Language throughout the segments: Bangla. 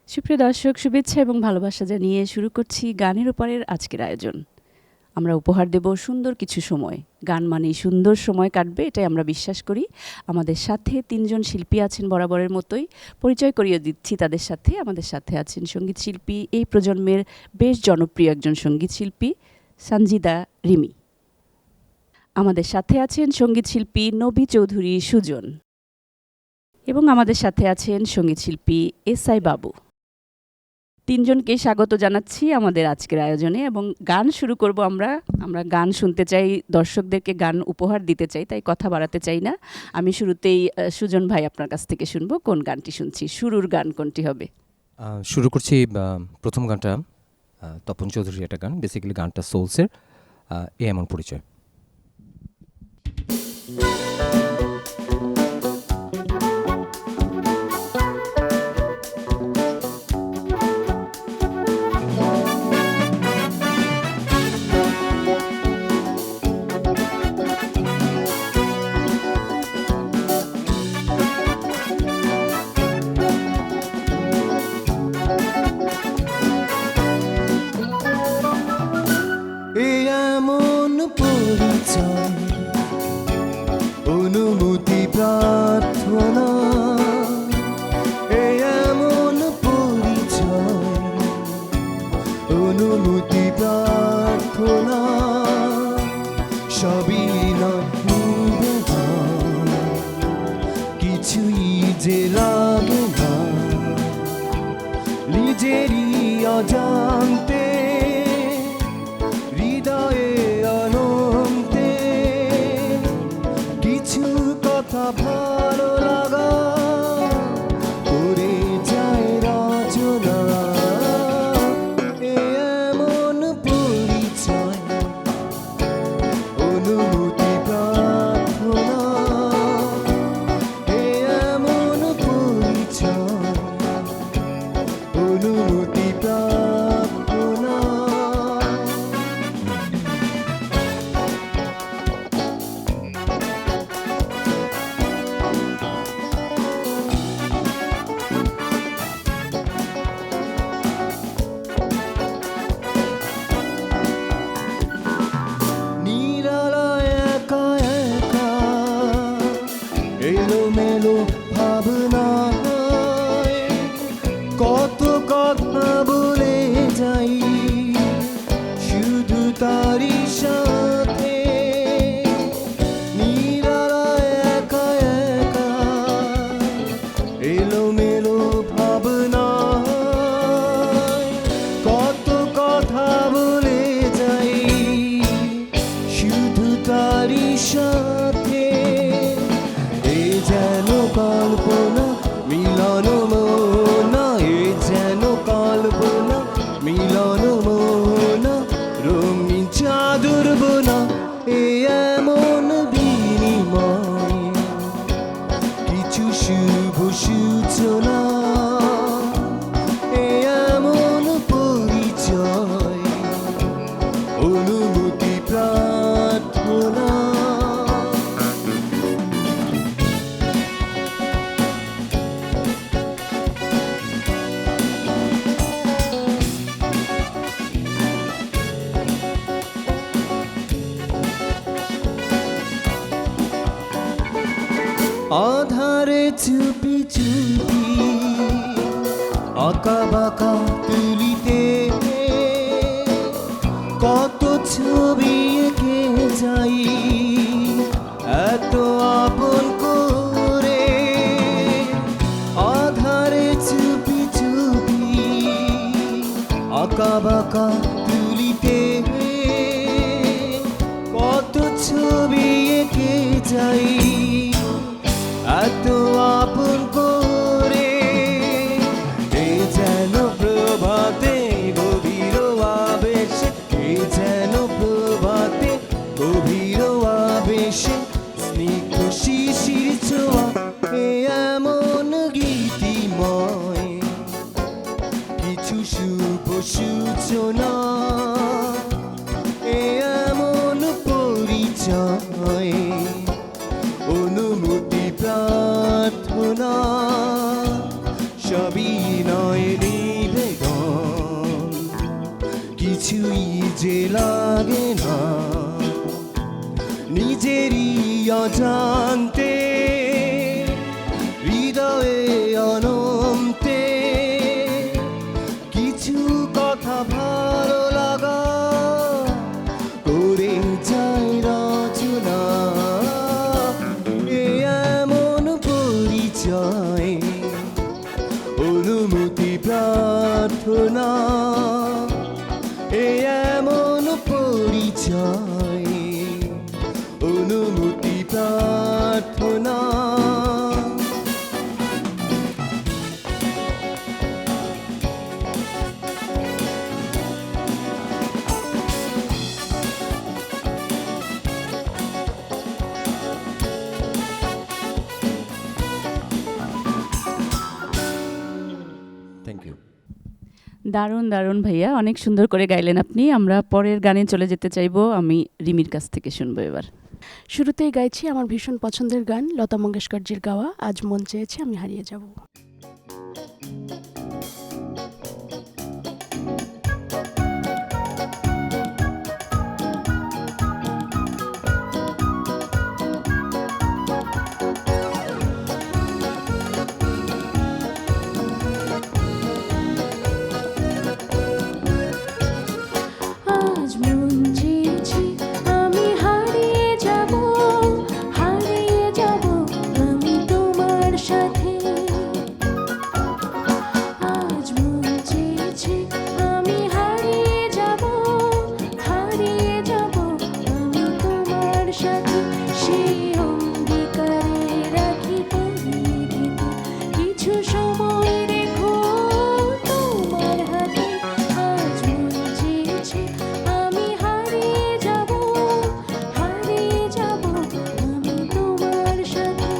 সুপ্রিয় দর্শক, শুভেচ্ছা এবং ভালোবাসা জানিয়ে শুরু করছি গানের ওপারের আজকের আয়োজন। আমরা উপহার দেব সুন্দর কিছু সময়। গান মানেই সুন্দর সময় কাটবে, এটাই আমরা বিশ্বাস করি। আমাদের সাথে ৩ জন শিল্পী আছেন বরাবরের মতোই। পরিচয় করিয়ে দিচ্ছি তাদের সাথে। আমাদের সাথে আছেন সঙ্গীত শিল্পী, এই প্রজন্মের বেশ জনপ্রিয় একজন সঙ্গীত শিল্পী সানজিদা রিমি। আমাদের সাথে আছেন সঙ্গীত শিল্পী নবী চৌধুরী সুজন। এবং আমাদের সাথে আছেন সঙ্গীত শিল্পী এসআই বাবু। ৩ জনকে স্বাগত জানাচ্ছি আমাদের আজকের আয়োজনে এবং গান শুরু করব আমরা। আমরা গান শুনতে চাই, দর্শকদেরকে গান উপহার দিতে চাই, তাই কথা বাড়াতে চাই না। আমি শুরুতেই সুজন ভাই আপনার কাছ থেকে শুনবো কোন গানটি শুনছি, শুরুর গান কোনটি হবে? শুরু করছি প্রথম গানটা তপন চৌধুরীর একটা গান, বেসিক্যালি গানটা সোলসের এ এমন পরিচয়। অনুমতি প্রার্থনা, এমন পরিচয়, অনুমতি প্রার্থনা, সবই নয় নিবেদন, কিছুই যে লাগে না, নিজেরই অজান্তে হৃদয়ে অনন্তে কিছু কথা ভালো লাগা করে যায় রচনা, এমন পরিচয়, অনুমতি প্রার্থনা, এমন পরিচয়, অনুমতি প্রার্থনা। নিরালায় একা একা এলোমেলো ভাবনায় কত কথা বলে যাই শুধু তারই সাথে, নিরালায় একা একা এলোমেলো ভাবনায় কত কথা বলে যাই শুধু তারই সাথে, এ যেন কল্পনা মিলন মোনা, এ যেন কল্পনা মিলন মোনা, রঙিন চাদর বোনা, এমন বিনিময়, কিছু শুভ সূচনা, এমন পরিচয়, অনুমতি প্রার্থনা। আধারে চুপি চুপি আঁকা বাঁকা তুলিতে কত ছবি এঁকে যাই এত আপন করে, আধারে চুপি চুপি আঁকা বাঁকা তুলিতে কত ছবি এঁকে যাই এত আপন করে, এ যেন প্রভাতে গভীর আবেশে, এ যেন প্রভাতে গভীর আবেশে স্নিগ্ধ শিশির ছোঁয়া, এমন গীতিময়, কিছু শুভ সূচনা, এমন পরিচয়, অনুমতি প্রার্থনা, সবই নয় নিবেদন, কিছুই যে লাগে না নিজেরই অজান্তে, হৃদয়ে অনন্তে কিছু কথা ভালো লাগা করে যায় রচনা। এ এমন পরিচয়, অনুমতি প্রার্থনা, এ এমন পরিচয়, অনুমতি প্রার্থনা। Thank you. দারুণ দারুণ ভাইয়া, অনেক সুন্দর করে গাইলেন আপনি। আমরা পরের গানে চলে যেতে চাইবো, আমি রিমির কাছ থেকে শুনবো এবার। শুরুতেই গাইছি আমার ভীষণ পছন্দের গান লতা মঙ্গেশকরজির গাওয়া আজ মন চেয়েছে আমি হারিয়ে যাব। আজ মন চেয়েছে আমি হারিয়ে যাব, হারিয়ে যাব আমি তোমার সাথে। আজ মন চেয়েছে আমি হারিয়ে যাব, হারিয়ে যাব আমি তোমার সাথে। সেই অঙ্গীকারে রাখি পরিয়ে দিতে কিছু সময় রেখো তোমার হাতে। আজ মন চেয়েছে আমি হারিয়ে যাব, হারিয়ে যাব আমি তোমার সাথে।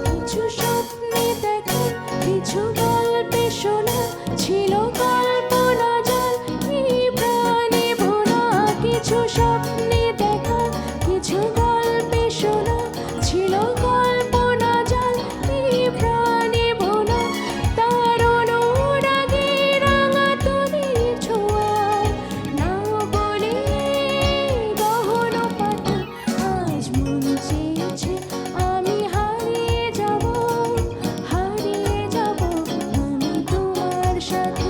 কিছু স্বপ্নে দেখা, কিছু গল্পে শোনা, ছিল কল্পনা জাল এই প্রাণে ভোলা। কিছু স্বপ্নে দেখা, কিছু গল্পে শোনা, ছিল কল্পনা জাল এই প্রাণে ভোলা। তার অনুরাগে রাঙা তুলির ছোঁয়ায় নাও বলে গহন পাতা। আজ মন চেয়েছে আমি হারিয়ে যাব, হারিয়ে যাব আমি তোমার সাথে।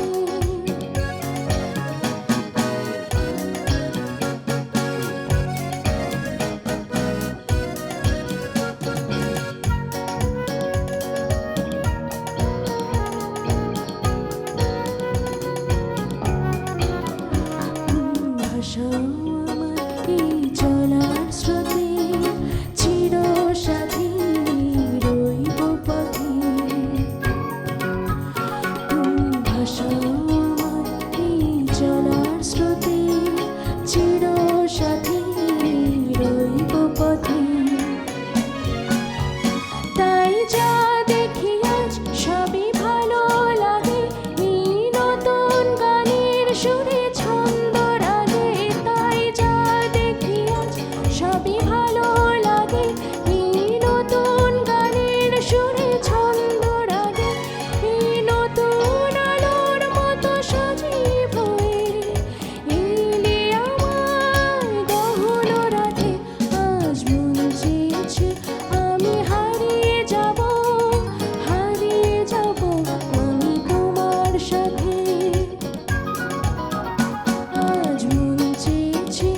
ভাষাও আমার এই চলার স্রোতে, চিরসাথী রইব পথে। ভাষাও আমার এই চলার স্রোতে, চিরসাথী রইব পথে। তাই যা দেখি আজ সবই ভালো লাগে, এই নতুন গানের সুরে ছন্দ রাগে। তাই যা দেখি আজ সবই ভালো লাগে, এই নতুন গানের সুরে ছন্দ রাগে। এই নতুন আলোর মতো সজীব হয়ে এলে আমার গহন রাতে। আজ মন চেয়েছে আমি হারিয়ে যাব, হারিয়ে যাব আমি তোমার সাথে। আজ মন চেয়েছে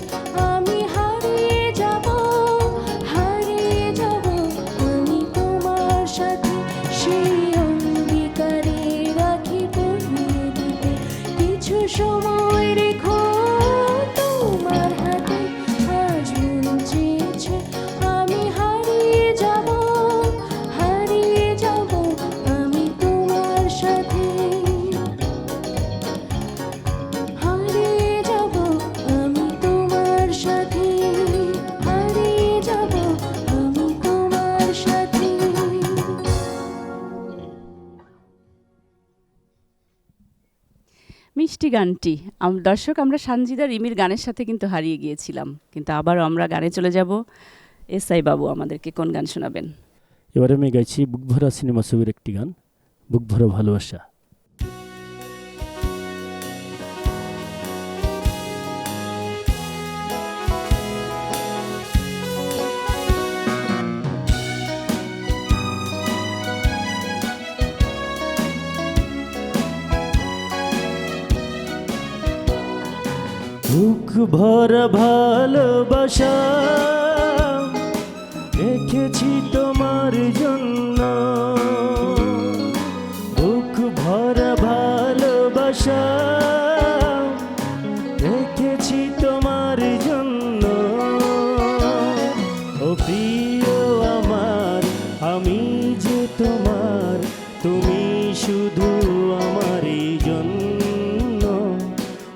আমি হারিয়ে যাব, হারিয়ে যাব আমি তোমার সাথে। সেই অঙ্গীকারে রাখি পরিয়ে দিতে কিছু সময় রেখো তোমার হাতে। আজ মন চেয়েছে আমি হারিয়ে যাব, হারিয়ে যাব আমি তোমার সাথে। হারিয়ে যাব আমি তোমার সাথে, হারিয়ে যাব আমি তোমার সাথে। মিষ্টি গানটি দর্শক আমরা সানজিদা রিমির গানের সাথে কিন্তু হারিয়ে গিয়েছিলাম, কিন্তু আবারও আমরা গানে চলে যাব। এসআই বাবু আমাদেরকে কোন গান শোনাবেন? এবারে আমি গাইছি বুকভরা সিনেমা ছবির একটি গান, বুকভরা ভালোবাসা। বুক ভরা ভালোবাসা রেখেছি তোমার জন্য, বুক ভরা ভালোবাসা রেখেছি তোমার জন্য। ও প্রিয় আমার, আমি যে তোমার, তুমি শুধু আমারই জন্য।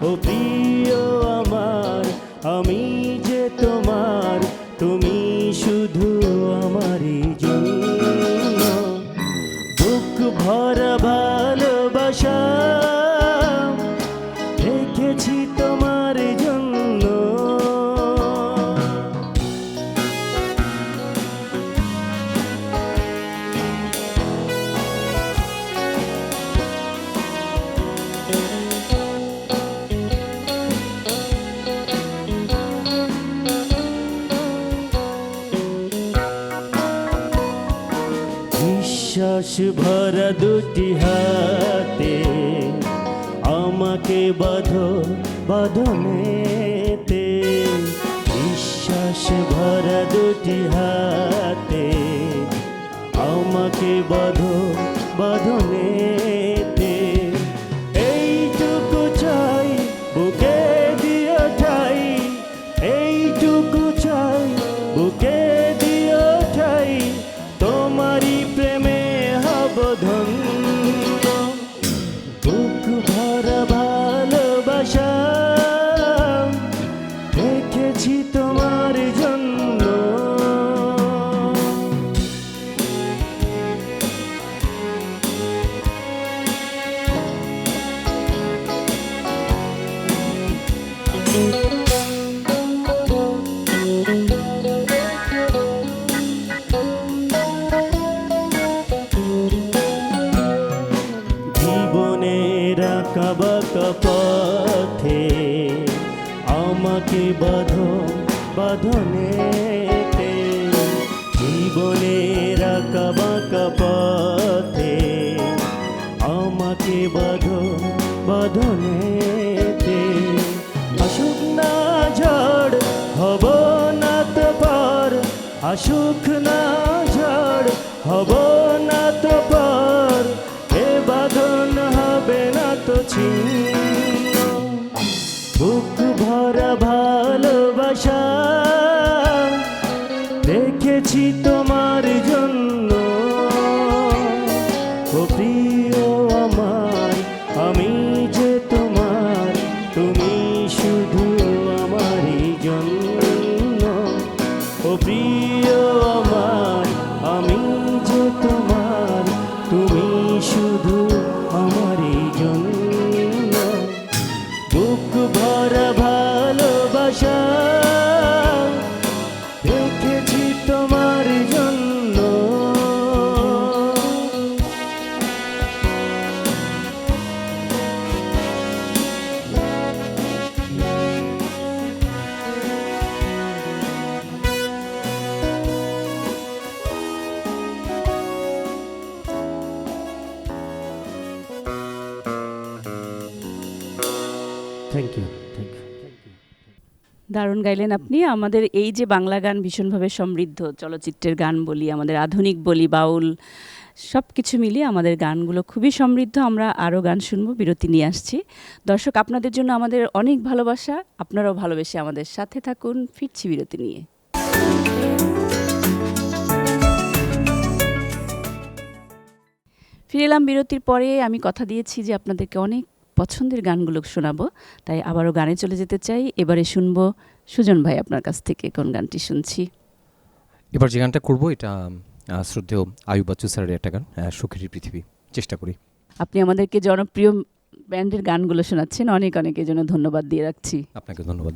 ও প্রিয় আমার, আমি যে তোমার, তুমি শুধু আমারই জন্য। বুক ভরা ভালোবাসা রেখেছি তোমার জন্য। বিশ্বাস ভরা দুটি হাতে আমাকে বাঁধো বাঁধনেতে। বিশ্বাস ভরা দুটি হাতে আমাকে বাঁধো বাঁধনেতে। এইটুকু চাই বুকে দিও ঠাই, এইটুকু চাই বুকে দিও ঠাই, তোমারই প্রেমে হব ধন্য। বুক ভরা ভালোবাসা রেখেছি তোমার জন্য। জীবনের আঁকা বাঁকা পথে আমাকে বাঁধো বাঁধনেতে। জীবনের আঁকা বাঁকা পথে আমাকে বাঁধো বাঁধনেতে। আসুক না ঝড় হব না তো পার, আসুক না ঝড় হব না তো পার, এ বাঁধন হবে না তো ছিন্ন। বুক ভরা ভালোবাসা রেখেছি তোমার জন্য। ও প্রিয় আমার, আমি যে তোমার, তুমি শুধু আমারই জন্য। ও প্রিয় আমার, আমি যে তোমার, তুমি শুধু আমারই জন্য। বুক ভরা ভালোবাসা রেখেছি তোমার জন্য। Thank you, thank you. দারুণ গাইলেন আপনি। আমাদের এই যে বাংলা গান ভীষণভাবে সমৃদ্ধ, চলচ্চিত্রের গান বলি, আমাদের আধুনিক বলি, বাউল, সব কিছু মিলিয়ে আমাদের গানগুলো খুবই সমৃদ্ধ। আমরা আরও গান শুনবো, বিরতি নিয়ে আসছি। দর্শক, আপনাদের জন্য আমাদের অনেক ভালোবাসা, আপনারাও ভালোবেসে আমাদের সাথে থাকুন। ফিরছি বিরতি নিয়ে। ফিরে এলাম বিরতির পরে। আমি কথা দিয়েছি যে আপনাদেরকে অনেক পছন্দের গানগুলো শোনাবো, তাই আবারও গানে চলে যেতে চাই। এবারে শুনবো সুজন ভাই আপনার কাছ থেকে কোন গানটি শুনছি? এবার যে গানটা করবো এটা শ্রদ্ধেয় আয়ুব বাচ্চু স্যারের একটা গান, সুখেরই পৃথিবী। চেষ্টা করি। আপনি আমাদেরকে জনপ্রিয় ব্যান্ডের গানগুলো শোনাচ্ছেন, অনেক অনেক এই জন্য ধন্যবাদ দিয়ে রাখছি। আপনাকে ধন্যবাদ।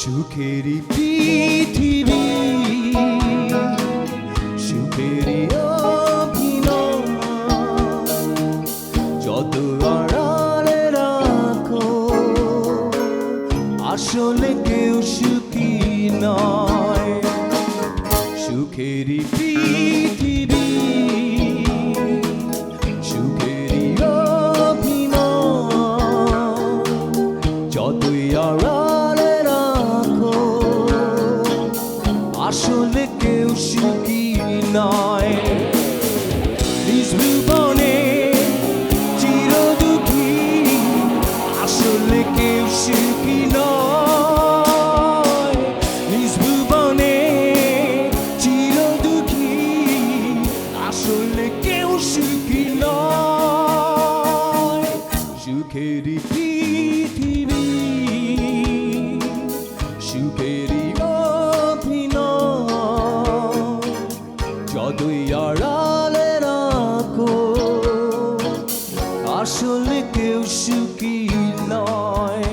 সুখেরই পৃথিবী, সুখেরই অভিনয়, যত আড়ালে রাখো আসলে কেউ সুখী নয়। সুখেরই পৃথিবী, সুখেরই অভিনয়, যতই আড়ালে রাখো আসলে কেউ সুখী নয়। নিজ ভুবনে চির দুঃখী আসলে কেউ সুখী নয়। নিজ ভুবনে চির দুঃখী আসলে কেউ সুখী নয়। সুখেরই পৃথিবী, সুখেরই অভিনয়, যতই আড়ালে রাখো আসলে কেউ সুখী নয়।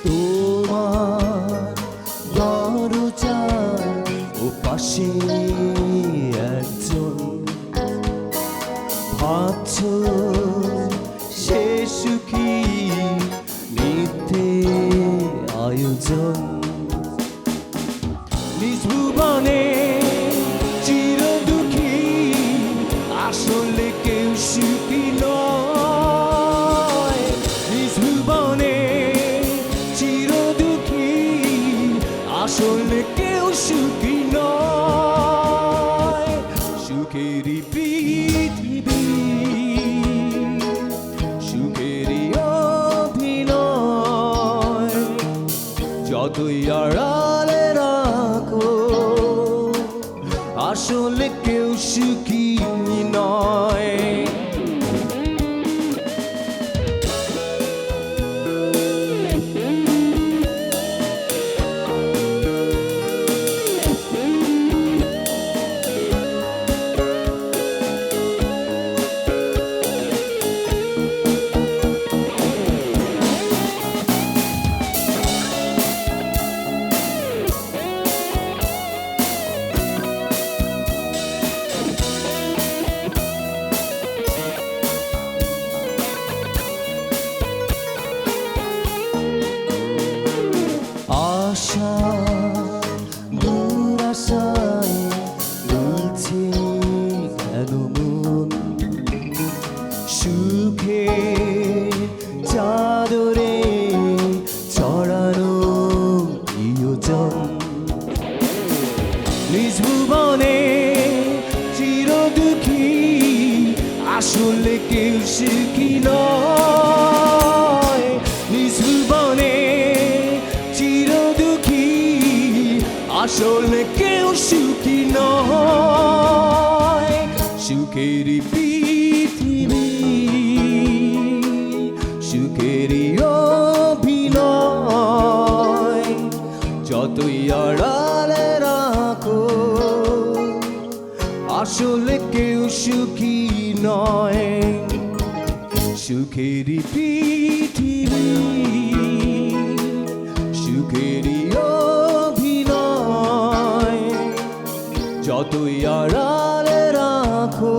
তোমার দরজার ওপাশে একজন ভাবছো সে সুখী, মিথ্যে আয়োজন। নিজ ভুবনে চির দুঃখী আসলে কেউ সুখী নয়। নিজ ভুবনে চির দুঃখী আসলে কেউ সুখী নয়। সুখেরই পৃথিবী, সুখেরই অভিনয়, যতই আড়ালে রাখো আসলে কেউ সুখী নয়। আশা দুরাশায় দুলছে কেন মন, সুখে চাদরে চড়ানো প্রিয়জন। নিজ ভুবনে চির দুঃখী আসলে কেউ সুখী নয়। নিজ ভুবনে চির দুঃখী আসলে কেউ সুখী নয়। সুখেরই পৃথিবী, সুখেরই অভিনয়, যতই আড়ালে রাখো রাখো আসলে কেউ সুখী নয় সুখেরই পৃথিবী সুখেরই অভিনয় যতই আড়ালে রাখো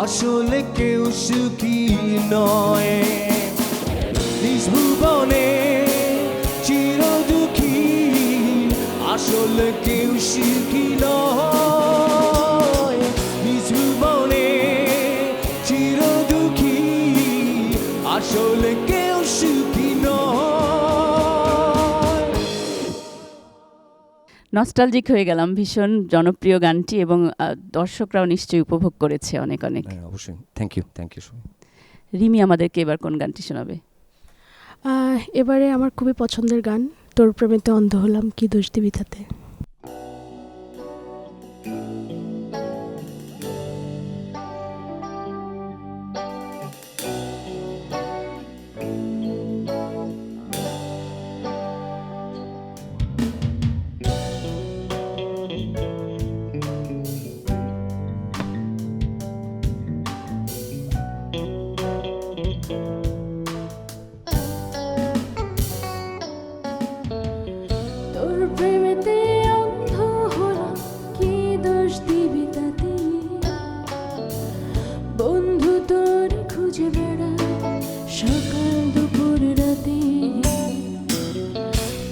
আসলে কেউ সুখী নয় নিজ ভুবনে চির দুঃখী আসলে কেউ সুখী নয় নিজ ভুবনে চির দুঃখী আসলে কেউ সুখী নয় নস্টালজিক হয়ে গেলাম, ভীষণ জনপ্রিয় গানটি এবং দর্শকরাও নিশ্চয়ই উপভোগ করেছে অনেক অনেক। হ্যাঁ, অবশ্যই থ্যাংক ইউ রিমি আমাদেরকে এবার কোন গানটি শোনাবে? এবারে আমার খুবই পছন্দের গান, তোর প্রেমেতে অন্ধ হলাম কি দোষ দিবি তাতে। তোর প্রেমেতে অন্ধ হলাম কি দোষ দিবি তাতে, বন্ধু তোর খুঁজে বেড়ায় সকাল দুপুর রাতে।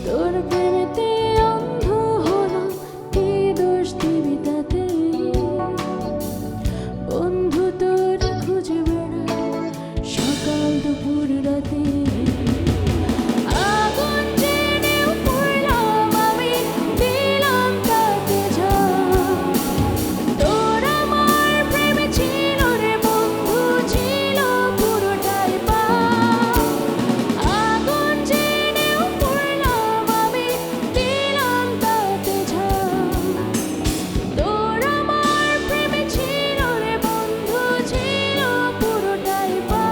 তোর প্রেমেতে অন্ধ হলাম কি দোষ দিবি তাতে, বন্ধু তোর খুঁজে বেড়ায় সকাল দুপুর রাতে। আগুন জেনেও পড়লাম আমি, দিলাম তাতে ঝাঁপ। তোর আমার প্রেমে ছিল রে বন্ধু, ছিল পুরোটাই পাপ। আগুন জেনেও পড়লাম আমি, দিলাম তাতে ঝাঁপ। তোর আমার প্রেমে ছিল রে বন্ধু, ছিল পুরোটাই পাপ।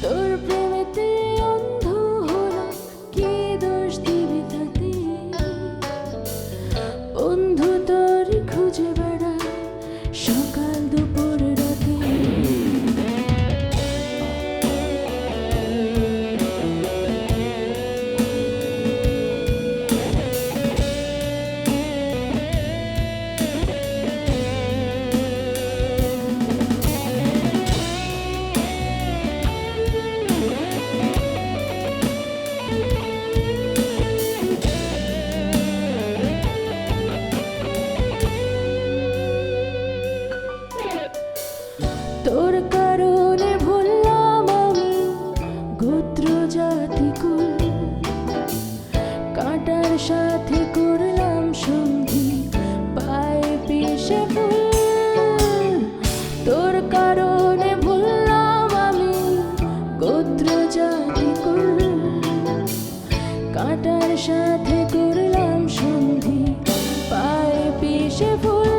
তোর প্রেমেতে অন্ধ হলাম কি দোষ দিবি তাতে, বন্ধু তোর খুঁজে বেড়ায় সকাল দুপুর রাতে। তোর কারণে ভুললাম আমি গোত্র জাতি কুল, কাঁটার সাথে করলাম সন্ধি পায়ে পিষে ফুল। তোর কারণে ভুললাম আমি গোত্র জাতি কুল, কাঁটার সাথে করলাম সন্ধি পায়ে পিষে ফুল।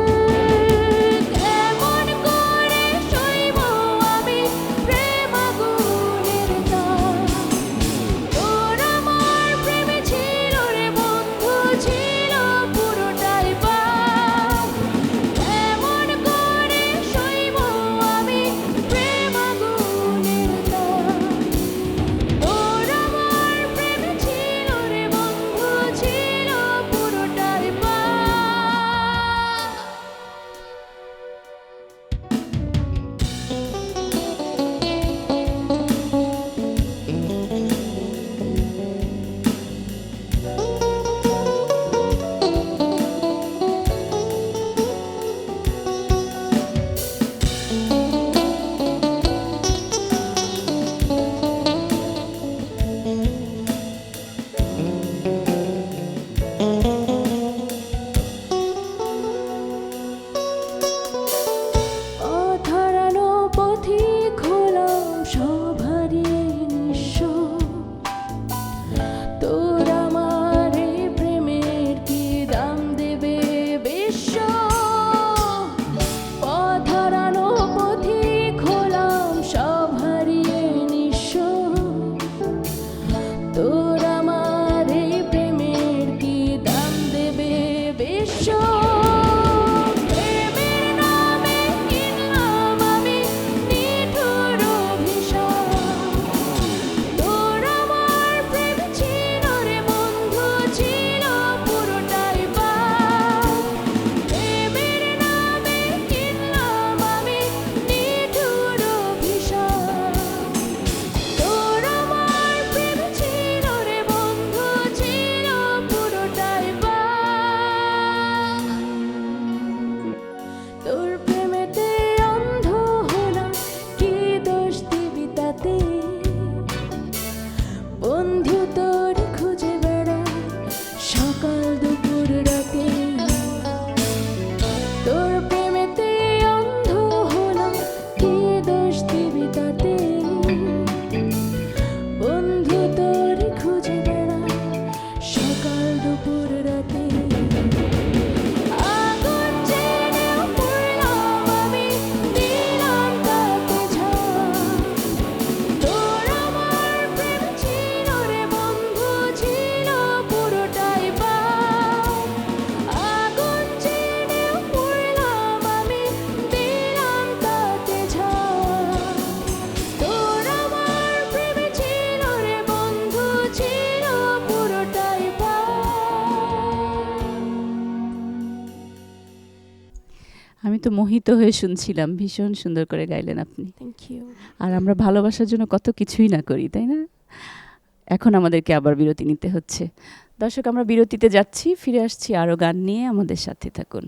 কেমন করে সইব আমি প্রেম আগুনের তাপ। তোর আমার প্রেমে ছিল রে বন্ধু, ছিল পুরোটাই পাপ। কেমন করে সইব আমি প্রেম আগুনের তাপ। তোর আমার প্রেমে ছিল রে বন্ধু, ছিল মোহিত হয়ে শুনছিলাম, ভীষণ সুন্দর করে গাইলেন আপনি। Thank you. আর আমরা ভালোবাসার জন্য কত কিছুই না করি, তাই না? এখন আমাদেরকে আবার বিরতি নিতে হচ্ছে। দর্শক, আমরা বিরতিতে যাচ্ছি, ফিরে আসছি আরও গান নিয়ে, আমাদের সাথে থাকুন।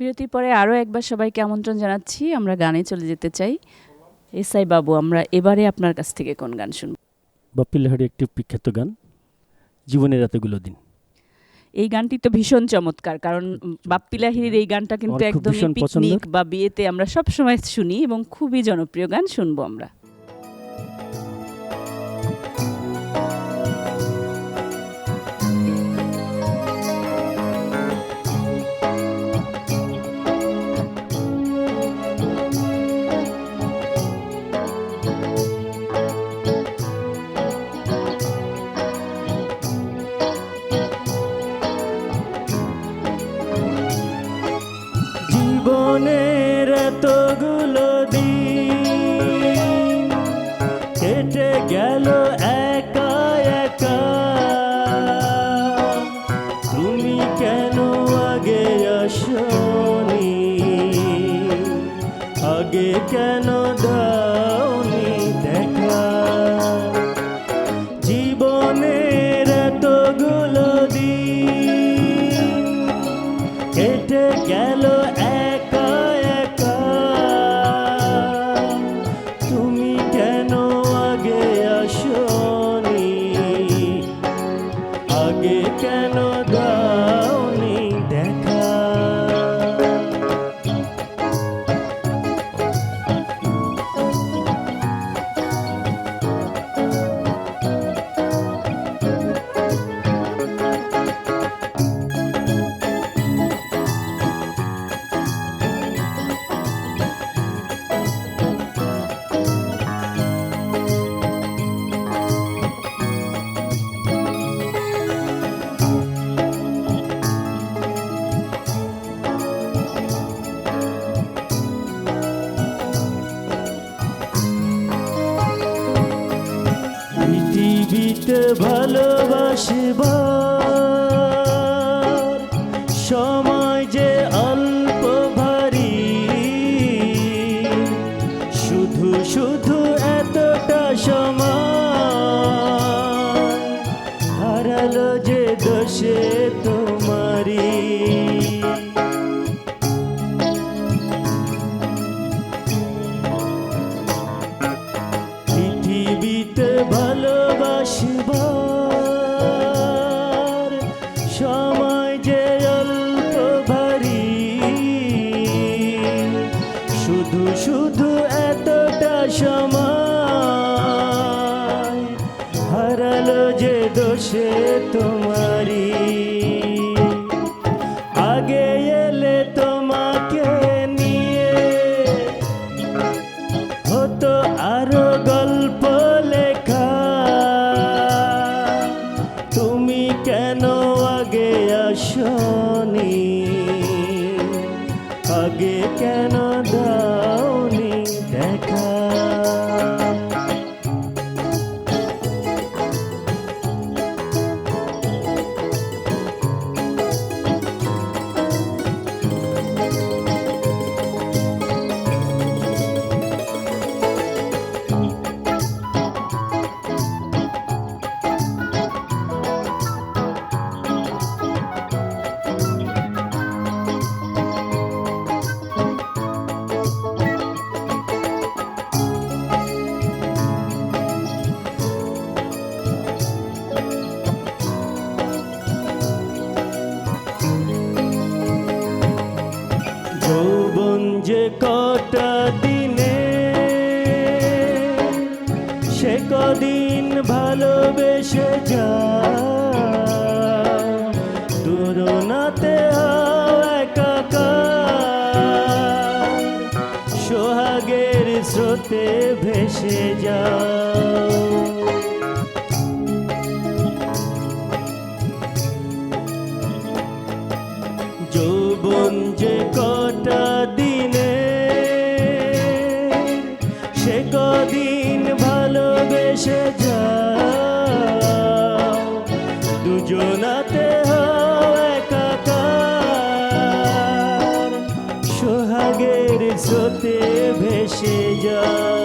বিরতির পরে আরও একবার সবাইকে আমন্ত্রণ জানাচ্ছি, আমরা গানে চলে যেতে চাই। এসআই বাবু, আমরা এবারে আপনার কাছ থেকে কোন গান শুনব? বাপ্পি লাহিড়ী একটি বিখ্যাত গান, জীবনের এতগুলো দিন। এই গানটি তো ভীষণ চমৎকার, কারণ বাপ্পি লাহিড়ীর এই গানটা কিন্তু আমার খুব একদমই ভীষণ পিকনিক পছন্দের। বা বিয়েতে আমরা সব সময় শুনি এবং খুবই জনপ্রিয় গান, শুনবো আমরা। জীবনের এতগুলো দিন কেটে গেল একা একা, তুমি কেন আগে আসনি, আগে কেন দাওনি দেখা। জীবনের এতগুলো দিন কেটে গেল একা একা, তুমি কেন আগে আসনি, আগে কেন দাওনি দেখা। পৃথিবীতে ভালোবাসবার সময় যে অল্প ভারী, শুধু শুধু এতটা সময় হারালো যে দোষে তোমারি। পৃথিবীতে ভালোবাসবার সময় যে অল্প ভারী, শুধু শুধু এতটা সময় হারালো যে দোষে তোমারি। আগে এলে তোমাকে নিয়ে হতো আরো গল্প লেখা, তুমি কেন আগে আসনি, আগে কেন দাওনি দেখা। যৌবন যে কটা দিনে, সে কদিন ভালোবেসে যা, দুরনাতে একাকার, সোহাগের স্রোতে ভেসে যাও। যৌবন যে কটা দিনে, সে কদিন ভালোবেসে যাও, দুজন সোহাগের স্রোতে ভেসে যাও।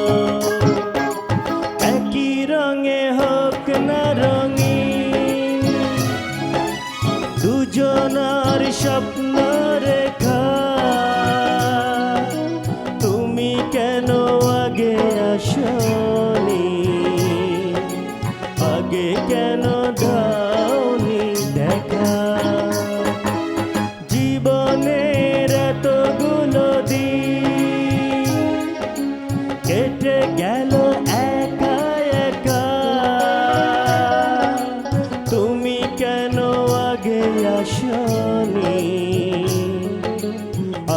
একই রঙে হোক না রঙিন, দুজনার স্বপ্ন রেখা। তুমি কেন আগে আসনি, আগে কেন দাওনি দেখা। জীবনের এতগুলো দিন কেটে গেল একা একা। তুমি কেন আগে আসনি,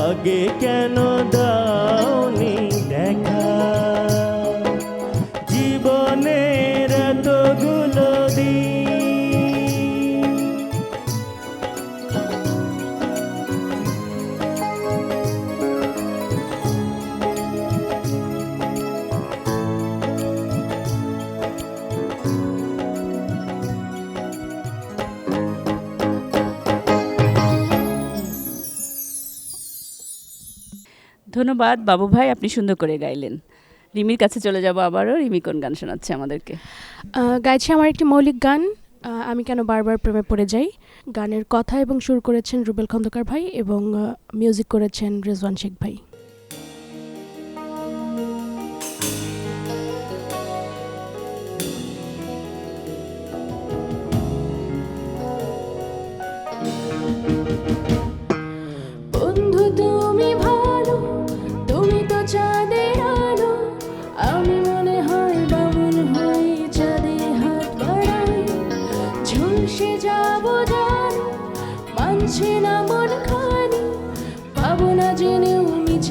আগে কেন দাওনি দেখা। জীবনের এতগুলো দিন। ধন্যবাদ বাবু ভাই, আপনি সুন্দর করে গাইলেন। রিমির কাছে চলে যাব আবারও। রিমি কোন গান শোনাচ্ছে আমাদেরকে? গাইছি আমার একটি মৌলিক গান, আমি কেন বারবার প্রেমে পড়ে যাই। গানের কথা এবং সুর করেছেন রুবেল খন্দকার ভাই এবং মিউজিক করেছেন রেজওয়ান শেখ ভাই। বন্ধু তুমি ভালো, তুমি তো চাঁদের আলো, আমি মনে হয় বামুন হই চাঁদে হাত বাড়াই। ঝলসে যাব জানো, মানছে না মন খানি, পাবো না জেনেও মিছে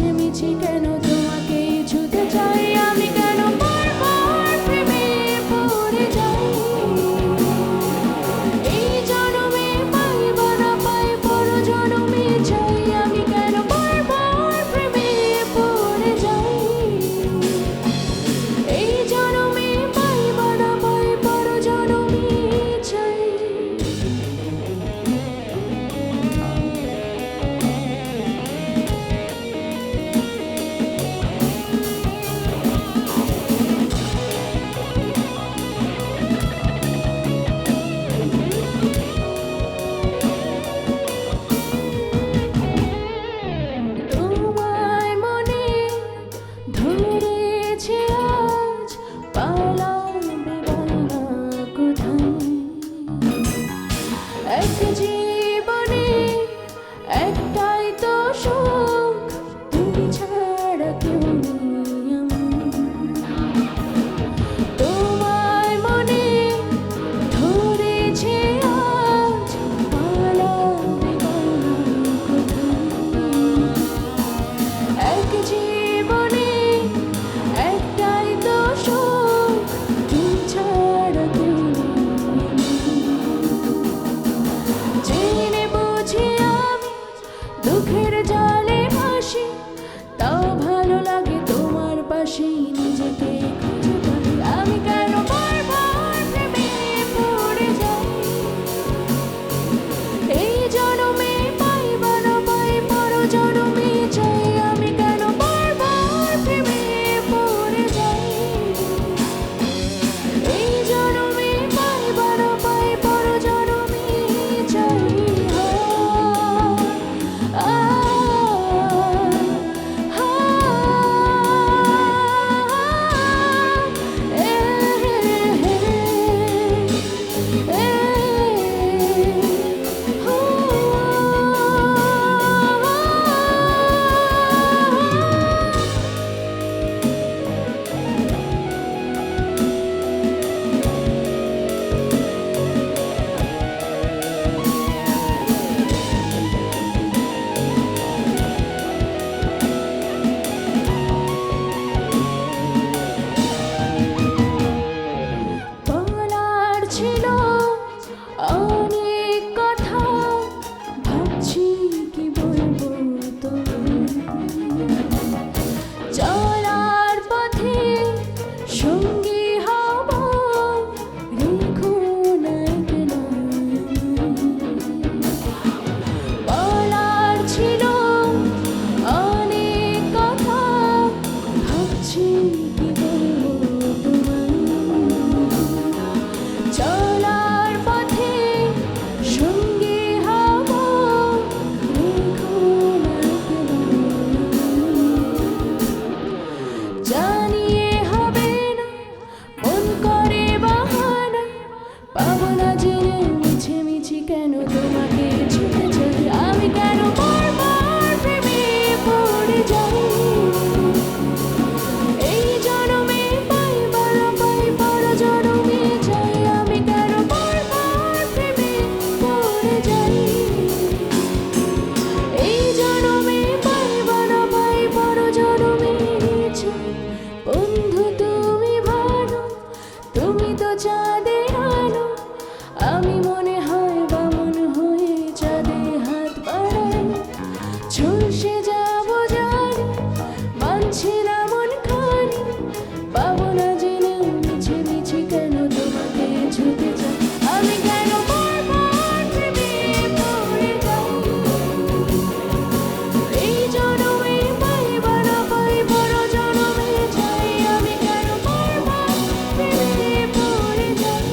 যাই। এই জনমে পাই বারা পাই পর জনমে চাই, আমি কেন বারবার প্রেমে পড়ে যাই। এই জনমে পাই বারা পাই পর জনমে চাই, বন্ধু তুমি ভালো, তুমি তো চাঁদের আলো, আমি মনে হয় বামন হয়ে চাঁদে হাত বাড়াই। ঝলসে যাব জানি, মানছি না মন খানি, পাবো না জেনেও মিছে মিছে কেন তোমাকে ছুতে চাই, আমি কেন বারবার প্রেমে পড়ে যাই। এই জনমে পাই বারা পাই পর জনমে চাই, আমি কেন বারবার প্রেমে পড়ে যাই।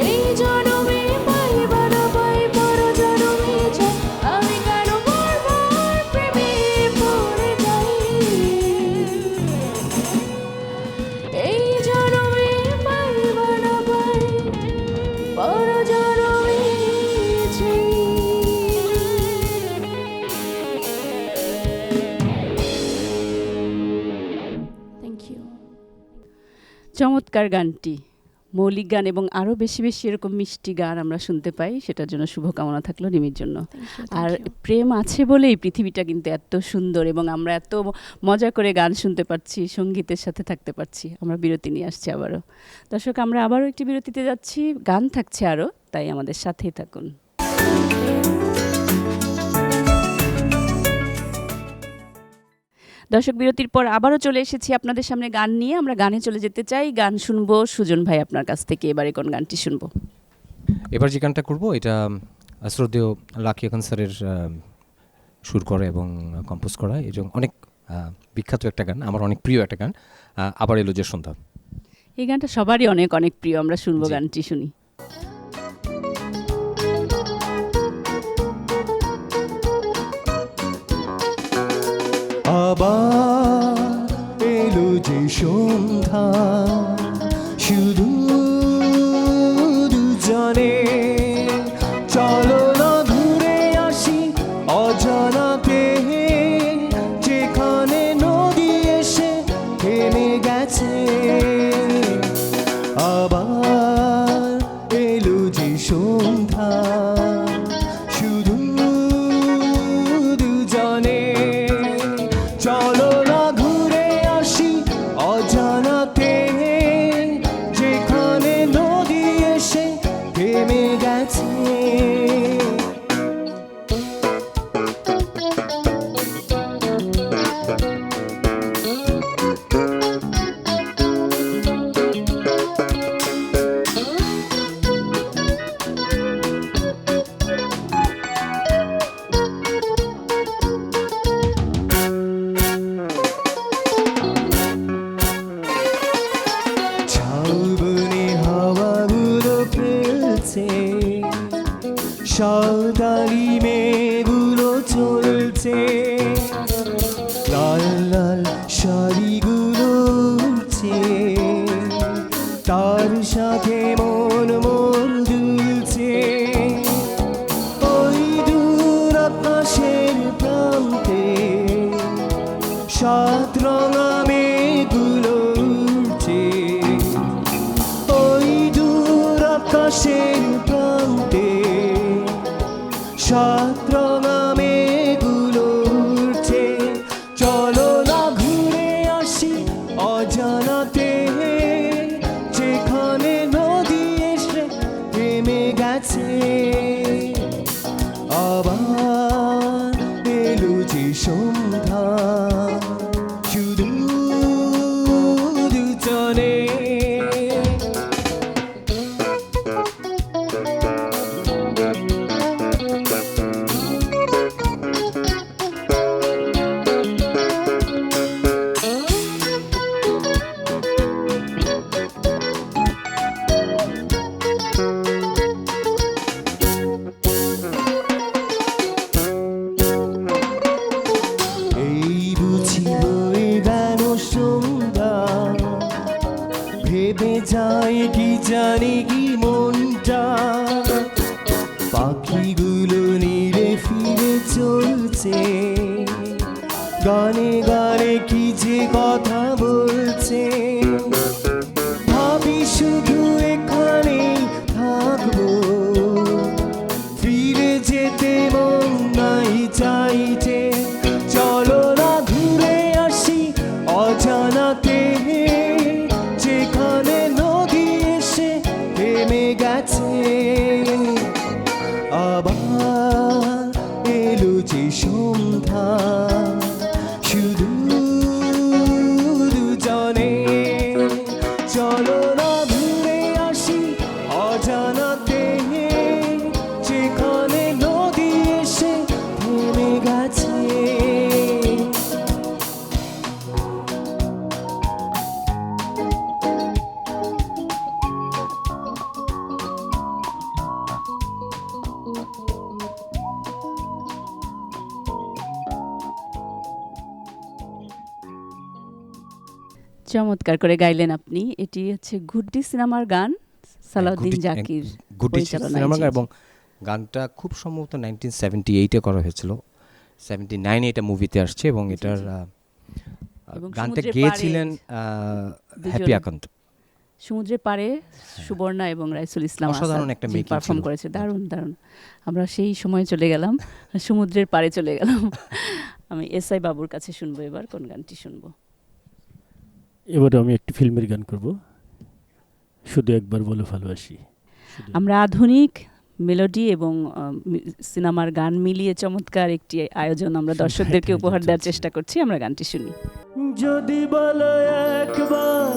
এই জনমে পাই বারা পাই পর জনমে চাই, আমি কেন বারবার প্রেমে পড়ে যাই। এই জনমে পাই বারা পাই পর জনমে চাই। Thank you. চমৎকার গানটি, মৌলিক গান এবং আরও বেশি বেশি এরকম মিষ্টি গান আমরা শুনতে পাই, সেটার জন্য শুভকামনা থাকলো রিমির জন্য। আর প্রেম আছে বলেই পৃথিবীটা কিন্তু এত সুন্দর এবং আমরা এত মজা করে গান শুনতে পারছি, সঙ্গীতের সাথে থাকতে পারছি। আমরা বিরতি নিয়ে আসছি আবারও। দর্শক, আমরা আবারও একটি বিরতিতে যাচ্ছি, গান থাকছে আরও, তাই আমাদের সাথেই থাকুন। দর্শক, বিরতির পর আবারও চলে এসেছি আপনাদের সামনে গান নিয়ে। আমরা গানে চলে যেতে চাই, গান শুনবো সুজন ভাই আপনার কাছ থেকে। এবারে কোন গানটি শুনবো? এবার যে গানটা করবো এটা শ্রদ্ধেয় লাকি খান স্যারের সুর করা এবং কম্পোজ করা, এবং অনেক বিখ্যাত একটা গান, আমার অনেক প্রিয় একটা গান, আবার এলো যে সন্ধ্যা। এই গানটা সবারই অনেক অনেক প্রিয়, আমরা শুনবো, জি। গানটি শুনি। আবার এলো যে সন্ধ্যা, শুধু দুজনে চলো না ঘুরে আসি অজানাতে, যেখানে নদী এসে থেমে গেছে। আবার এলো যে সন্ধ্যা, শুধু দুজনে চলো না ঘুরে আসি অজানাতে, যেখানে নদী এসে থেমে গেছে। ঝাউবনে হাওয়াগুলো খেলছে, সাদালি মেঘগুলো চলছে, লাল লাল শাড়িগুলো উড়ছে, তার সাথে মন মন দুলছে। ওই দূর আকাশের প্রান্তে সাত রঙা মেঘগুলো উড়ছে, ওই দূর আকাশের প্রান্তে সাত রঙা মেঘগুলো উড়ছে। চলো না ঘুরে আসি অজানাতে, যেখানে নদী এসে থেমে গেছে। আবার এলো যে সন্ধ্যা, শুধু দুজনে এই বুঝি বই গেল সন্ধ্যা, ভেবে যায় কি জানি কি মনটা, পাখিগুলো নীড়ে ফিরে চলছে, গানে গানে কি যে কথা বলছে, ভাবি শুধু এখানেই থাকবো, ফিরে যেতে মন নাই চাইছে। চলো না ঘুরে আসি অজানাতে, যেখানে নদী এসে থেমে গেছে। আবার এলো যে সন্ধ্যা, শুধু দুজনে। চলো না ঘুরে আসি অজানাতে, যেখানে নদী এসে থেমে গেছে। চমৎকার করে গাইলেন আপনি। এটি হচ্ছে গুড্ডি সিনেমার গান, সালাউদ্দিন গুড্ডি- জাকির গুড্ডি পরিচালনায়। সিনেমা জি, গান, জি। এবং গানটা খুব সম্ভবত 1978-এ করা হয়েছিল, 79-এ এটা মুভিতে আসছে, এবং এটার এবং গানটা সমুদ্রের গেয়েছিলেন হ্যাপি দুজন। আকান্ত। সমুদ্রের পারে সুবর্ণা এবং রাইসুল ইসলাম অসাধারণ একটা making পারফর্ম ছিল। করেছে, দারুণ দারুণ। আমরা সেই সময় চলে গেলাম, সমুদ্রের পারে চলে গেলাম। আমি এসআই বাবুর কাছে শুনবো এবার কোন গানটি শুনবো। এবারে আমি একটি ফিল্মের গান করব, শুধু একবার বলে ভালোবাসি। আমরা আধুনিক মেলোডি এবং সিনেমার গান মিলিয়ে চমৎকার একটি আয়োজন আমরা দর্শকদেরকে উপহার দেওয়ার চেষ্টা করছি। আমরা গানটি শুনি। যদি বলো একবার,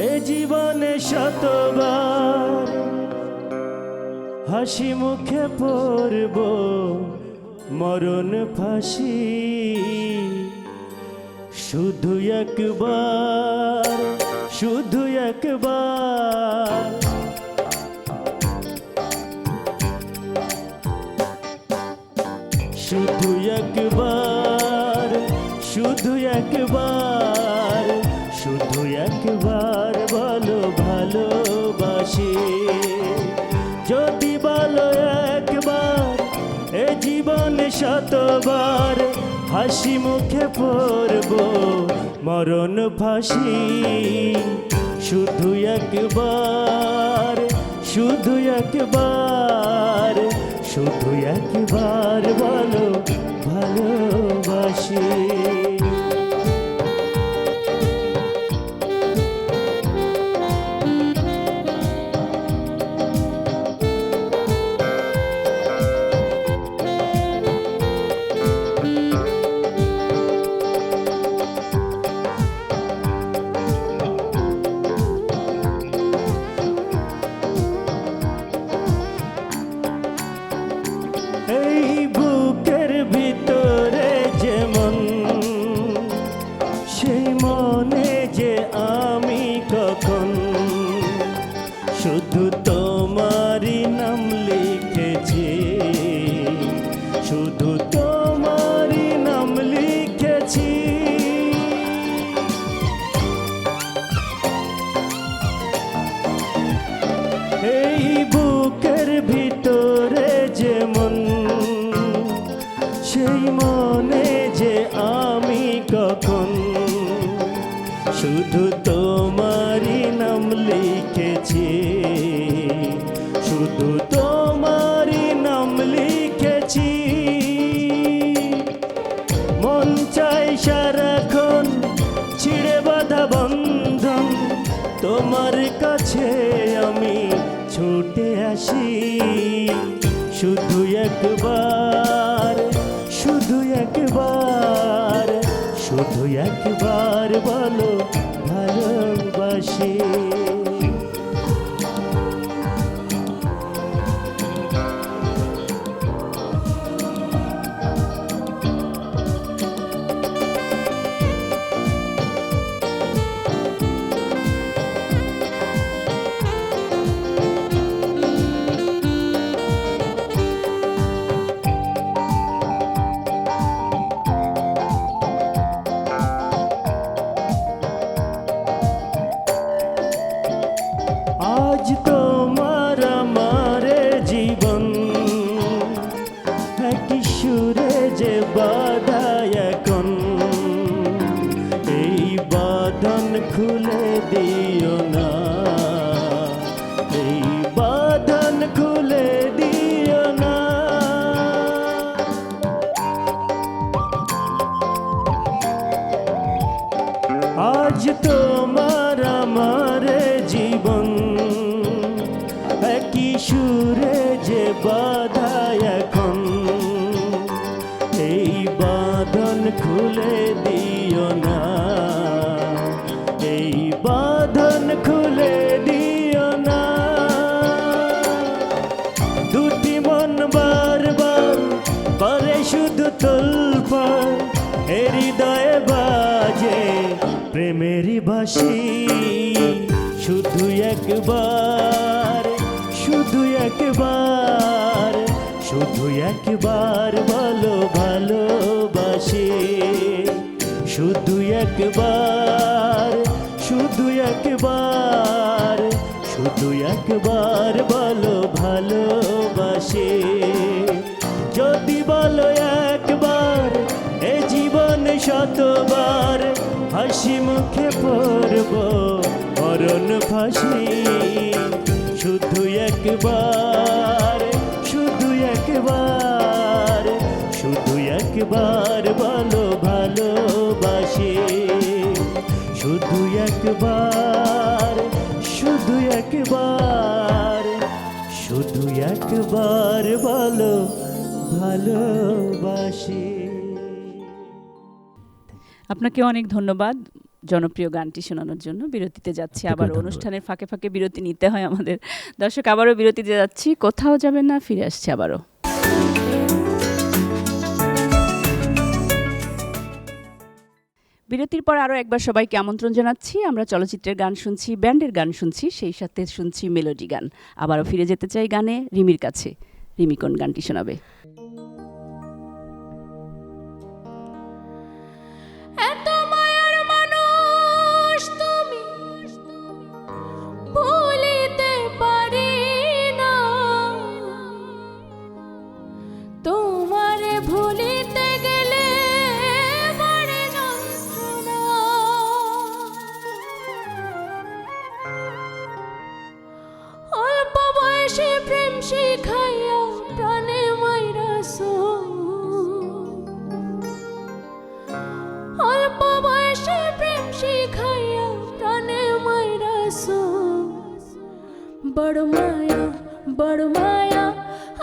এ জীবনে শতবার, হাসি মুখে পড়ব মরণ ফাঁসি। শুধু একবার, শুধু একবার, শুধু একবার, শুধু একবার, শুধু একবার বলো ভালোবাসি। যদি বলো একবার, এ জীবনে শতবার, হাসি মুখে পড়ব মরণ ফাঁসি। শুধু একবার, শুধু একবার, শুধু একবার বলো ভালোবাসি। এই বুকের ভিতরে যেমন, সেই মনে যে আমি কখন শুধু তোমারই নাম লিখেছি, শুধু তোমারই নাম লিখেছি। এই বুকের ভিতরে যেমন, সেই মনে যে আমি কখন শুধু তোমারই নাম লিখেছি, শুধু তোমারই নাম লিখেছি। মন চাই সারাক্ষণ ছিঁড়ে বাঁধা বন্ধন, তোমার কাছে আমি ছুটে আসি। শুধু একবার, শুধু একবার, শুধু একবার বলো ভালোবাসি। আজ তোমার আমার জীবন একই সুরে যে বাধা এখন, এই বাঁধন খুলে দিও না, এই বাঁধন খুলে দিও না। দুটি মন বারবার করে শুধু তোলপাড়, এ হৃদয়ে বাজে প্রেমেরই বাঁশি। শুধু একবার, শুধু একবার, শুধু একবার বলো ভালোবাসি। শুধু একবার, শুধু একবার, শুধু একবার বলো ভালোবাসি। যদি বলো একবার, এ জীবন শতবার, হাসি মুখে পড়ব মরণ ফাঁসি। শুধু একবার, শুধু একবার, শুধু একবার বলো ভালোবাসি। শুধু একবার, শুধু একবার, শুধু একবার বলো ভালোবাসি। আপনাকে অনেক ধন্যবাদ জনপ্রিয় গানটি শোনানোর জন্য। বিরতিতে যাচ্ছি, আপনাকেও আবার ধন্যবাদ। অনুষ্ঠানের ফাঁকে ফাঁকে বিরতি নিতে হয় আমাদের। দর্শক, আবারও বিরতিতে যাচ্ছি, কোথাও যাবেন না, ফিরে আসছি আবারও। বিরতির পর আরও একবার সবাইকে আমন্ত্রণ জানাচ্ছি। আমরা চলচ্চিত্রের গান শুনছি, ব্যান্ডের গান শুনছি, সেই সাথে শুনছি মেলোডি গান। আবারও ফিরে যেতে চাই গানে, রিমির কাছে। রিমি কোন গানটি শোনাবে? এত মায়ার মানুষ তুমি, ভুলিতে পারি না তোমারে, ভুলিতে গেলে বাড়ে যন্ত্রণা। অল্প বয়সে প্রেম শিখাইয়া প্রাণে মাইরাছো, অল্প বয়সে প্রেম শিখাইয়া প্রাণে মাইরাছো। বড় মায়া, বড় মায়া,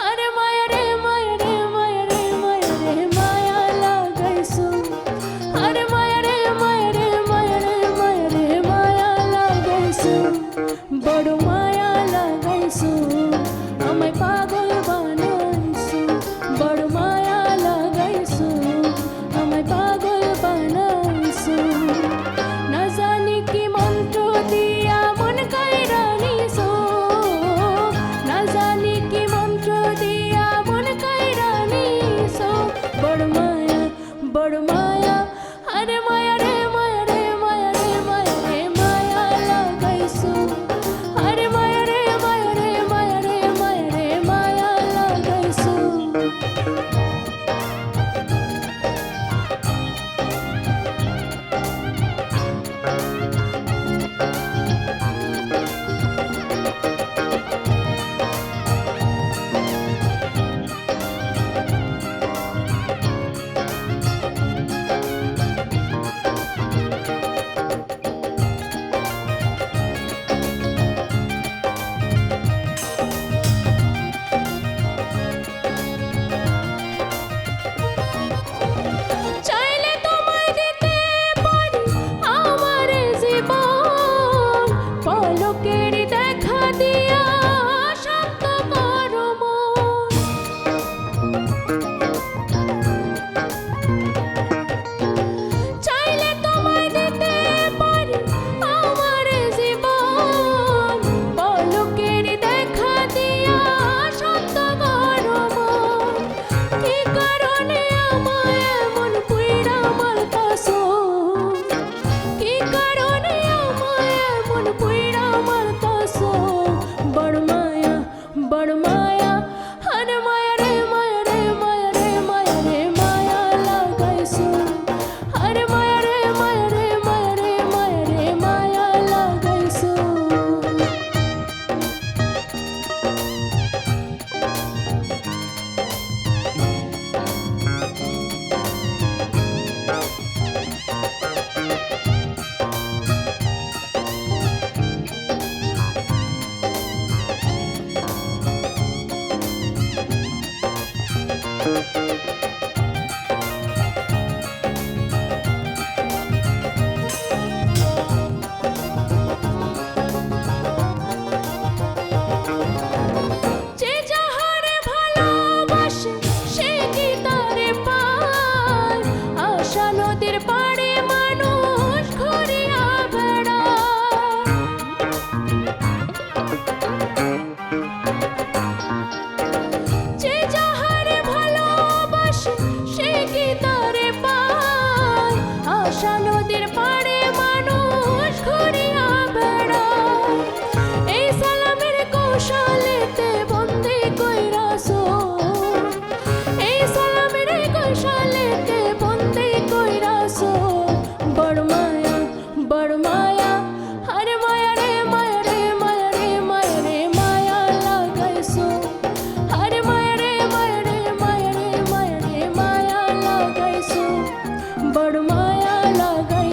আরে মায়া রে মায়া রে মায়া রে মায়া রে, মায়া লাগাইছো। আরে মায়া রে মায়া রে মায়া রে মায়া রে, মায়া লাগাইছো। বড় মায়া লাগাইছো, আমায় পাগল বানাইছো। বড় মায়া লাগাইছো, আমায় পাগল বানাইছো। না জানি কি মন্ত্র দিয়া মন কাইরা নিছো, না জানি কি মন্ত্র দিয়া মন কাইরা নিছো। বড় মায়া, বড় মায়া, আরে মায়া রে মায়া রে মায়া রে মায়া রে, মায়া লাগাইছো। আরে মায়া রে মায়া রে মায়া রে মায়া রে, মায়া লাগাইছো।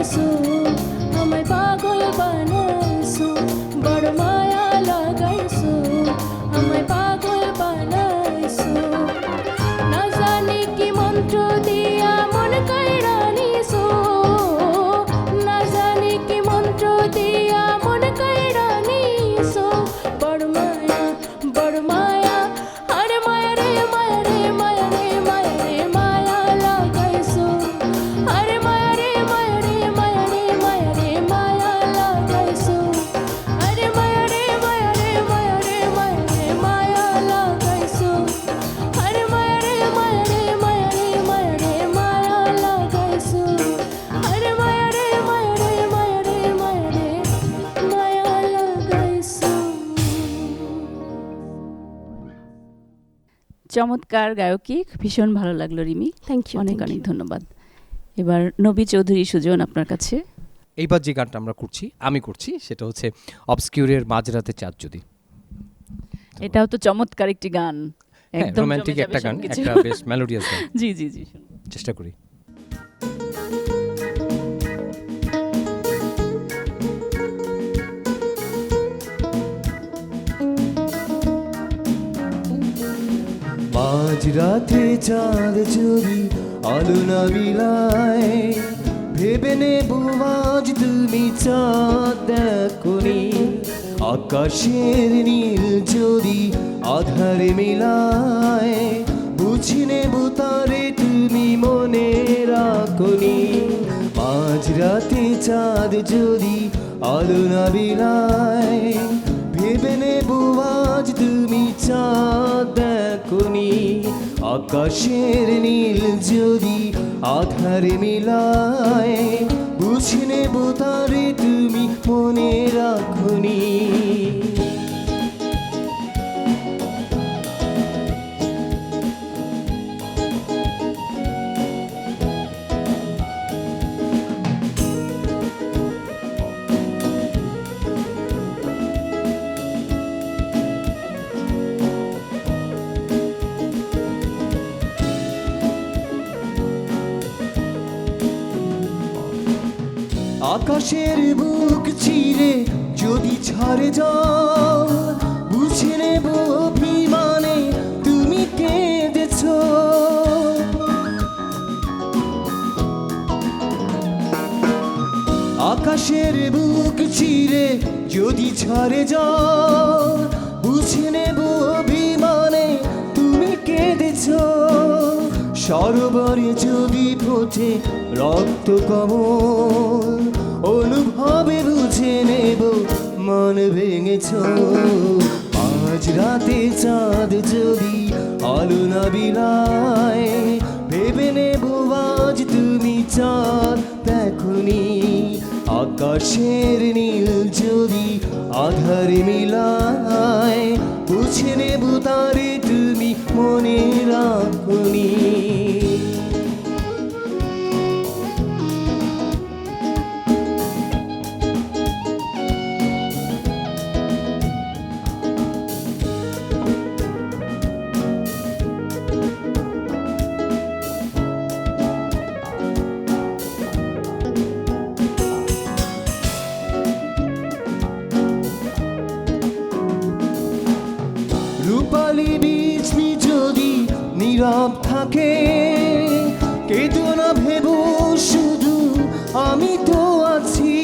লাগাইছো আমায় পাগল বানাইছো বড় মায়া লাগাইছো আমায় পাগল বানাইছো না জানি কি মন্ত্র দিয়া মন কাইড়া নিছো না জানি কি মন্ত্র দিয়া মন কাইড়া নিছো বড় মায়া আরে মায়া রে মায়া রে মায়া রে মায়া রে মায়া লাগাইছো আরে মায়া রে মায়া রে মায়া রে মায়া রে মায়া লাগাইছো আরে মায়া রে মায়া রে মায়া রে মায়া রে মায়া লাগাইছো আরে মায়া রে মায়া রে মায়া রে মায়া রে মায়া লাগাইছো আরে মায়া রে মায়া রে মায়া রে মায়া রে মায়া লাগাইছো। চমৎকার গায়কী, ভীষণ ভালো লাগলো রিমি, থ্যাংক ইউ অনেক অনেক ধন্যবাদ। এবার নবী চৌধুরী সুজন আপনার কাছে। এইবার যে গানটা আমরা আমি করছি সেটা হচ্ছে অবস্কিউরের মাঝরাতে চাঁদ যদি। এটাও তো চমৎকার একটি গান, হ্যাঁ, একদম রোমান্টিক জমে যাবে একটা গান, সবকিছু। একটা বেশ মেলোডিয়াস গান। জি জি জি শুনবো। চেষ্টা করি। মাঝরাতে চাঁদ যদি আলো না বিলায়, ভেবে নেবো আজ তুমি চাঁদ দেখোনি। আকাশের নীল যদি আধারে মিলায়, বুঝে নেবো তারে তুমি মনে রাখোনি। মাঝরাতে চাঁদ যদি আলো না বিলায়, ভেবে নেবো আজ তুমি চাঁদ দেখোনি। আকাশের নীল যদি আধারে মিলায়, বুঝে নেবো তারে তুমি মনে রাখোনি। আকাশের বুক চিরে যদি ছাড়ে জল, বুঝে নেব অভিমানে তুমি কেঁদেছ। আকাশের বুক চিরে যদি ছাড়ে জল, বুঝে নেব অভিমানে তুমি কেঁদেছ। সরোবরে যদি ফোটে রক্ত কমল, অনুভবে বুঝে নেব মন ভেঙেছ। আজ রাতে চাঁদ যদি আলো না বিলায়, ভেবে নেব আজ তুমি চাঁদ দেখোনি। আকাশের নীল যদি আধারে মিলায়, বুঝে নেব তারে তুমি মনে রাখোনি। রূপালি বিজলি যদি নীরব থাকে, কেঁদো না ভেবো শুধু আমি তো আছি।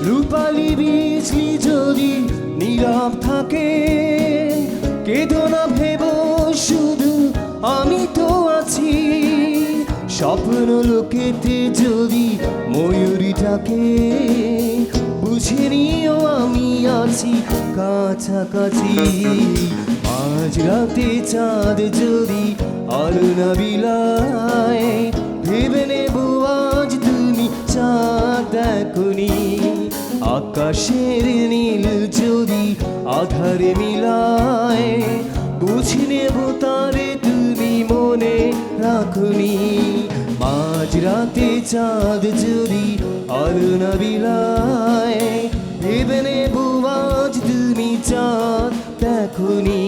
রূপালি বিজলি যদি নীরব থাকে, কেঁদো না ভেবো শুধু আমি তো আছি। স্বপ্ন লোকেতে যদি ময়ূরীটাকে, বুঝে নিও আমি আছি কাছাকাছি। আজ রাতে চাঁদ যদি আলো না বিলায়, ভেবে নেব আজ তুমি চাঁদ দেখোনি। আকাশের নীল যদি আধারে মিলায়, বুঝে নেব তারে তুমি মনে রাখোনি। মাঝরাতে চাঁদ যদি আলো না বিলায়, ভেবে নেব আজ তুমি চাঁদ দেখোনি।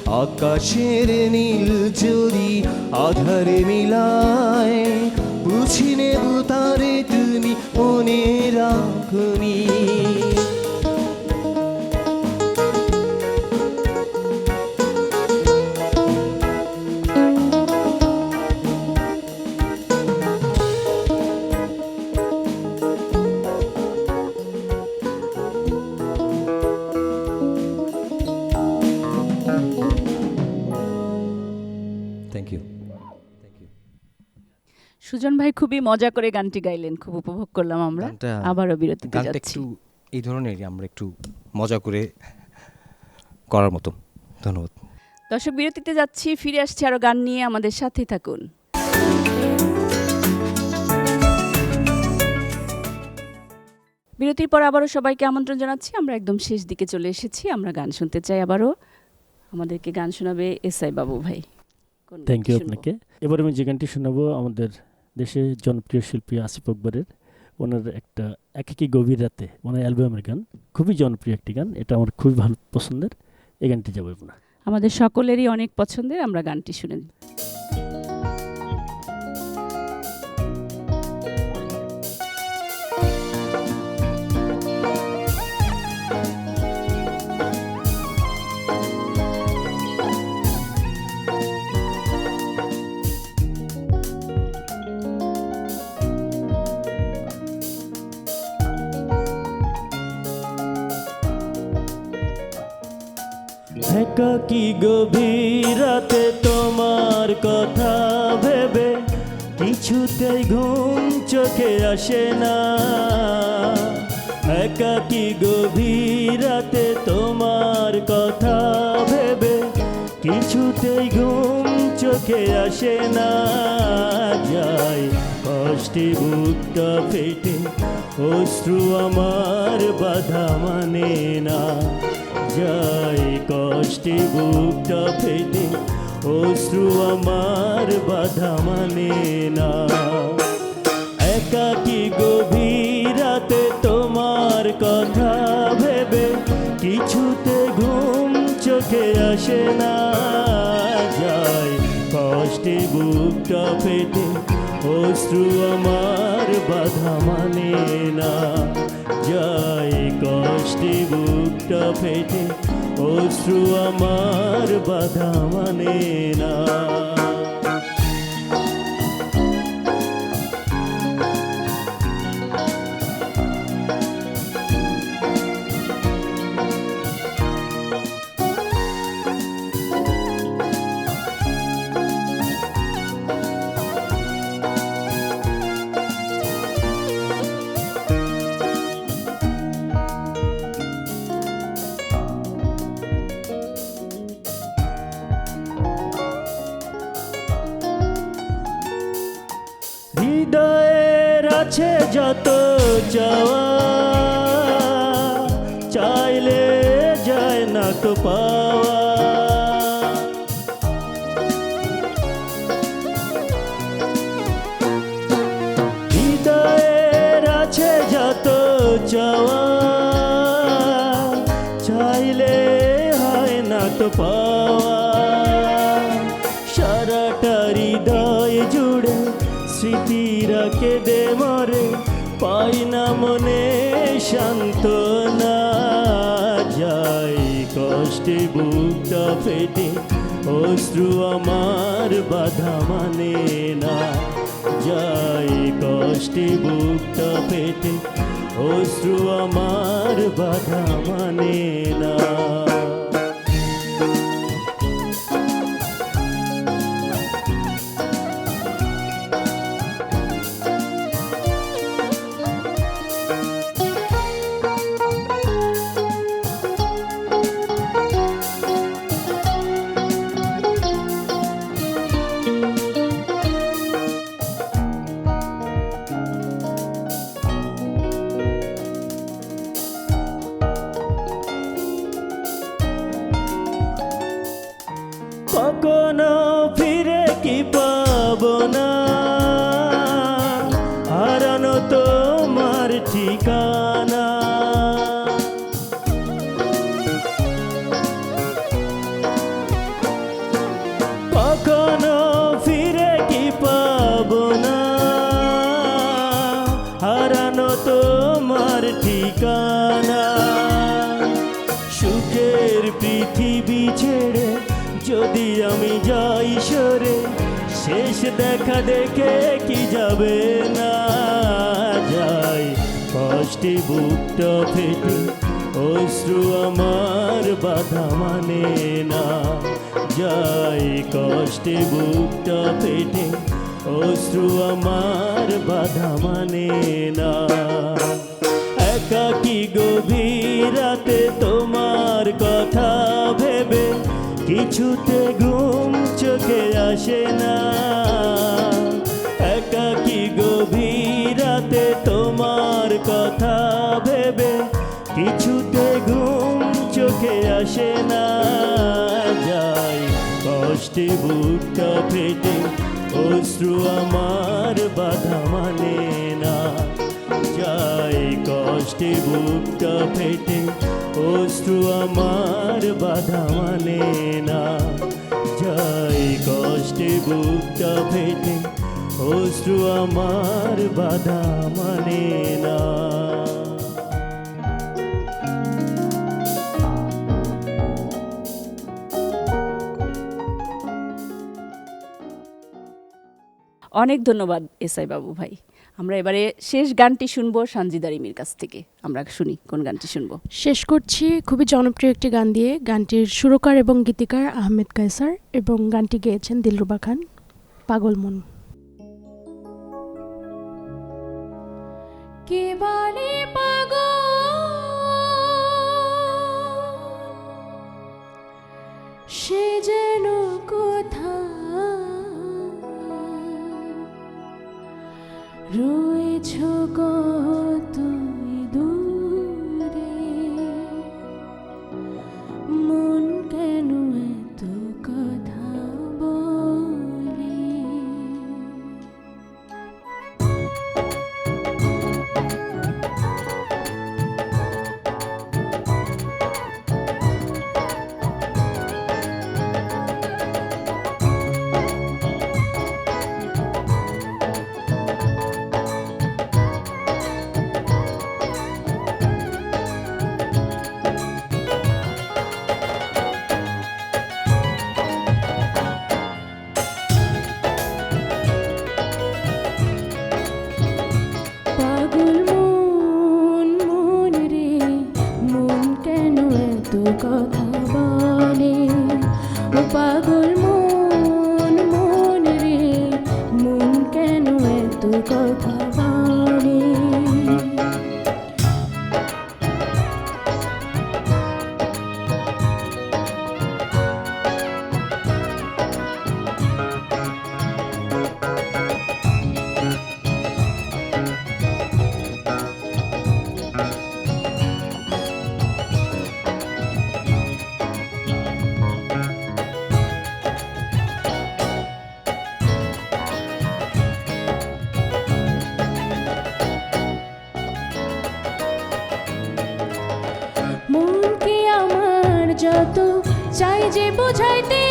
আকাশের নীল যদি আধারে মিলায়, বুঝি নেব তারে তুমি মনে রাখনি। Thank you. সুজন ভাই খুবই মজা করে গানটি গাইলেন, খুব উপভোগ করলাম আমরা। গানটা- আবারও বিরতিতে গানটা যাচ্ছি। একটু এই ধরনেরই, আমরা একটু মজা করে করার মতো। ধন্যবাদ। দর্শক, বিরতিতে যাচ্ছি, ফিরে আসছি আরো গান নিয়ে, আমাদের সাথেই থাকুন। বিরতির পর আবারও সবাইকে আমন্ত্রণ জানাচ্ছি। আমরা একদম শেষ দিকে চলে এসেছি। আমরা গান শুনতে চাই আবারও। আমাদেরকে গান শোনাবে এসআই বাবু ভাই। কোন থ্যাংক গানটি ইউ শুনবো? আপনাকে। এবার আমি যে গানটি শোনাবো আমাদের দেশের জনপ্রিয় শিল্পী আসিফ আকবরের, ওনার একটা একাকী গভীর রাতে, ওনার অ্যালবামের গান, খুবই জনপ্রিয় একটি গান, এটা আমার খুবই ভালো পছন্দের। এই গানটি যাবো না। আমাদের সকলেরই অনেক পছন্দের, আমরা গানটি শুনে নিই। একাকী গভীর রাতে তোমার কথা ভেবে কিছুতেই ঘুম চোখে আসে না। একাকী গভীর রাতে তোমার কথা ভেবে কিছুতেই ঘুম চোখে আসে না। যাই কষ্টে বুকটা ফেটে অশ্রু আমার বাধা মানে না। যাই কষ্টে বুকটা ফেটে অশ্রু আমার বাধা মানে না। একাকী গভীর রাতে তোমার কথা ভেবে কিছুতে ঘুম চোখে আসে না। যাই কষ্টে বুকটা ফেটে অশ্রু আমার বাধা মানে না। যাই কষ্টে বুকটা ফেটে অশ্রু আমার বাধা মানে না। হৃদয়ের আছে যত চাওয়া, চাইলে যায় না তো পাওয়া। হৃদয়ের আছে যত চাওয়া, চাইলে হয় না তো পাওয়া। সারাটা হৃদয় জুড়ে স্মৃতিরা কেঁদে মরে, পাই না মনে সান্ত্বনা। যাই কষ্টে বুকটা ফেটে অশ্রু আমার বাধা মানে না। যাই কষ্টে বুকটা ফেটে অশ্রু আমার বাধা মানে না। কখনো ফিরে কি পাবো না, হারানো তোমার ঠিকানা। কখনো ফিরে কি পাবো না হারানো তোমার ঠিকানা। সুখের পৃথিবী ছেড়ে যদি আমি যাই সরে, শেষ দেখা দেখে কি যাবে না। যাই কষ্টে বুকটা ফেটে, অশ্রু আমার বাধা মানে না। যাই কষ্টে বুকটা ফেটে, অশ্রু আমার বাধা মানে না। একাকী গভীর রাতে তোমার কথা ভেবে কিছুতে ঘুম চোখে আসে না। একাকী গভীর রাতে তোমার কথা ভেবে কিছুতে ঘুম চোখে আসে না। যাই কষ্টে বুকটা ফেটে, অশ্রু আমার বাধা মানে না। যাই কষ্টে বুকটা ফেটে, অশ্রু আমার বাধা মানে না। যাই কষ্টে বুকটা ফেটে, অশ্রু আমার বাধা মানে না। অনেক ধন্যবাদ এসআই বাবু ভাই। আমরা এবারে শেষ গানটি শুনবো সানজিদা রিমির কাছ থেকে। আমরা শুনি কোন গানটি শুনবো। শেষ করছি খুবই জনপ্রিয় একটি গান দিয়ে। গানটির সুরকার এবং গীতিকার আহমেদ কায়সার এবং গানটি গেয়েছেন দিলরুবা খান, পাগল মন। কে বলে পাগল সে যেন কোথা রয়েছ কত দূরে, মন কেন এত কথা বলে। পাগল মন মন রে, মন কেন এত কথা বলে। ও পাগল মন মন রে, মন কেন এত কথা বলে। মনকে আমার যত চাই যে বোঝাইতে,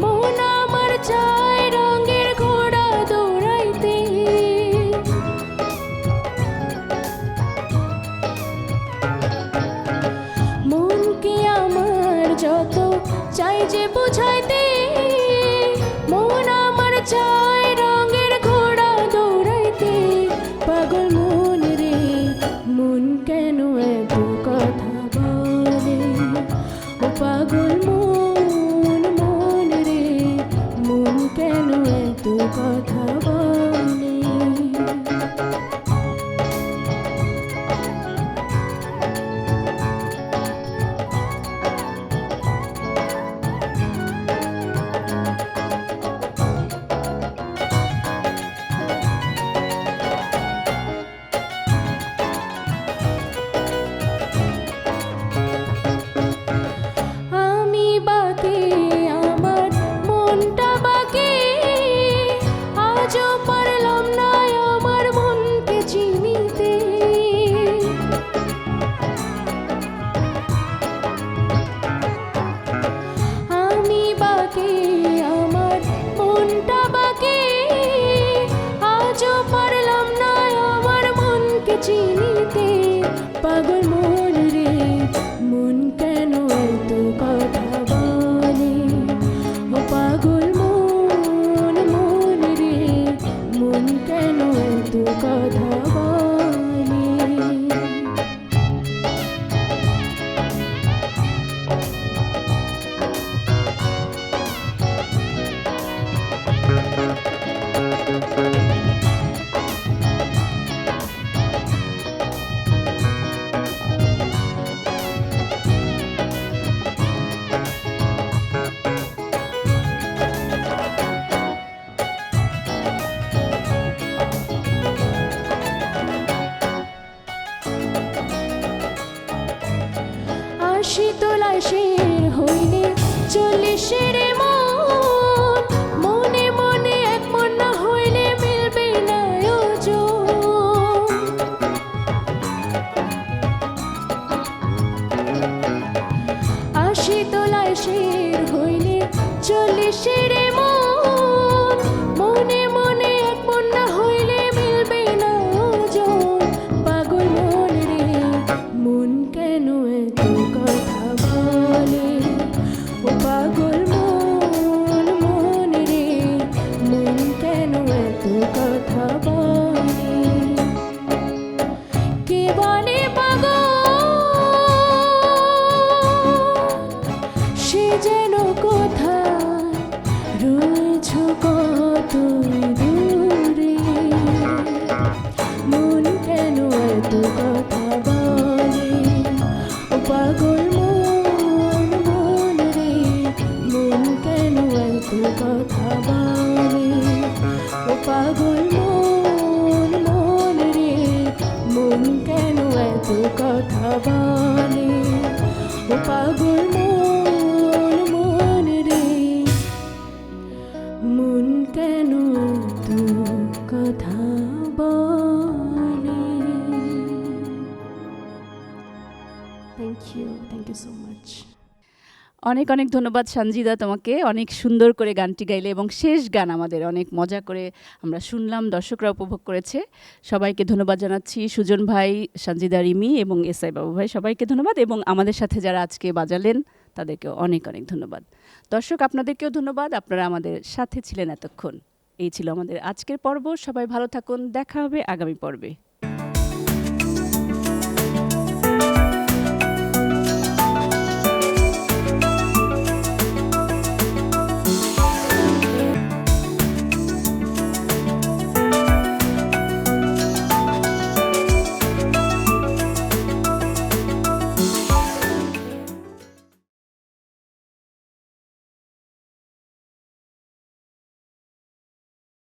মন আমার চায় রঙের ঘোড়া দৌড়াইতে। মনকে আমার যত চাই যে বোঝাইতে, মন আমার চায় রঙের ঘোড়া দৌড়াইতে। পাগল মন রে, মন কেন এত কথা বলে। ও পাগল মন মন রে, মন কেন এত কথা বলে। এত কথা বলে ও পাগল মন মন রে মন কেন এত কথা বলে ও পাগল মন মন রে মন কেন এত কথা বলে থ্যাংক ইউ সো মাচ অনেক অনেক ধন্যবাদ সঞ্জিদা তোমাকে, অনেক সুন্দর করে গানটি গাইলে এবং শেষ গান আমাদের অনেক মজা করে আমরা শুনলাম, দর্শকরা উপভোগ করেছে। সবাইকে ধন্যবাদ জানাচ্ছি, সুজন ভাই, সঞ্জিদা, রিমি এবং এসআই বাবু ভাই, সবাইকে ধন্যবাদ এবং আমাদের সাথে যারা আজকে বাজালেন তাদেরকেও অনেক অনেক ধন্যবাদ। দর্শক আপনাদেরকেও ধন্যবাদ, আপনারা আমাদের সাথে ছিলেন এতক্ষণ। এই ছিল আমাদের আজকের পর্ব। সবাই ভালো থাকুন, দেখা হবে আগামী পর্বে।